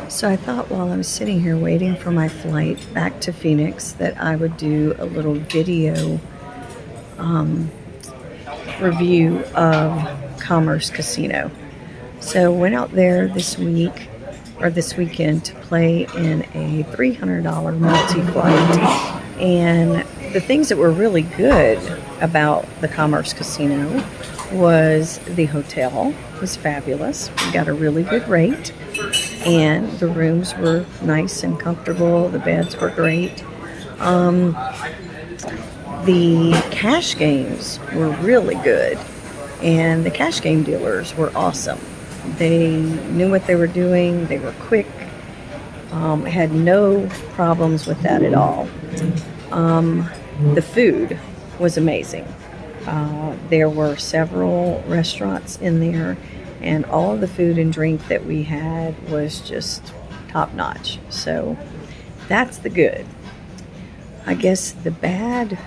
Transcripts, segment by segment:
So I thought while I was sitting here waiting for my flight back to Phoenix that I would do a little video um, review of Commerce Casino. So went out there this week or this weekend to play in a $300 multi-flight. And the things that were really good about the Commerce Casino was the hotel was fabulous. We got a really good rate, and the rooms were nice and comfortable. The beds were great. The cash games were really good, and the cash game dealers were awesome. They knew what they were doing. They were quick. Had no problems with that at all. The food was amazing. There were several restaurants in there, and all of the food and drink that we had was just top notch. So that's the good. I guess the bad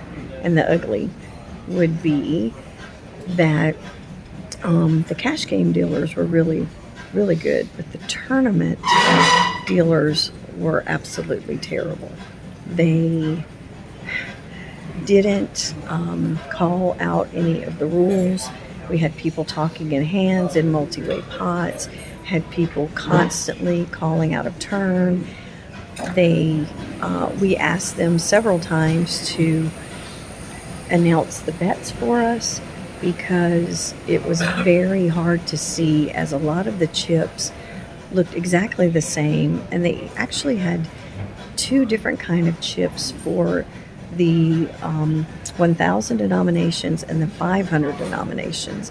and the ugly would be that the cash game dealers were really, really good, but the tournament dealers were absolutely terrible. They didn't call out any of the rules. We had people talking in hands in multi-way pots, had people constantly calling out of turn. We asked them several times to announce the bets for us because it was very hard to see, as a lot of the chips looked exactly the same, and they actually had two different kind of chips for the 1,000 denominations and the 500 denominations.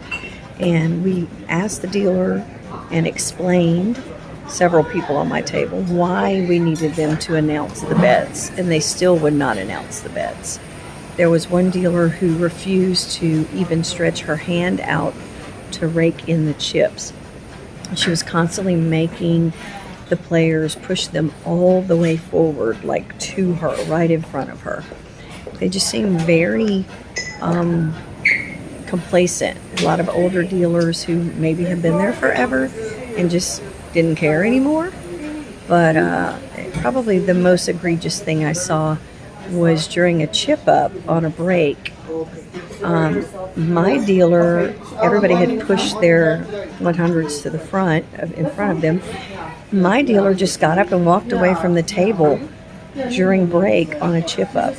And we asked the dealer and explained, several people on my table, why we needed them to announce the bets, and they still would not announce the bets. There was one dealer who refused to even stretch her hand out to rake in the chips. She was constantly making the players push them all the way forward, like to her, right in front of her. They just seemed very complacent. A lot of older dealers who maybe have been there forever and just didn't care anymore. But probably the most egregious thing I saw was during a chip up on a break. My dealer, everybody had pushed their 100s to the front, in front of them. My dealer just got up and walked away from the table during break on a chip up.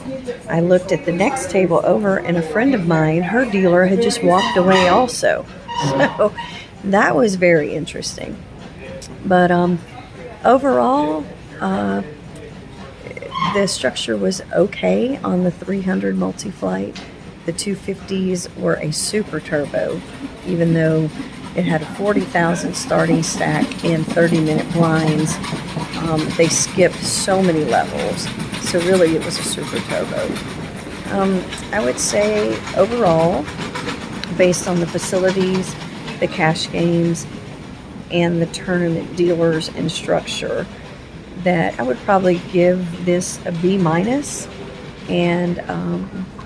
I looked at the next table over, and a friend of mine, her dealer had just walked away also. So that was very interesting. But overall, the structure was okay on the 300 multi-flight. The 250s were a super turbo, even though it had a 40,000 starting stack and 30-minute blinds. They skipped so many levels, so really it was a super turbo. I would say overall, based on the facilities, the cash games, and the tournament dealers and structure, that I would probably give this a B-, and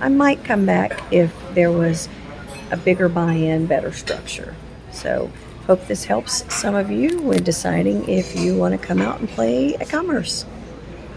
I might come back if there was a bigger buy-in, better structure. So hope this helps some of you when deciding if you want to come out and play at Commerce.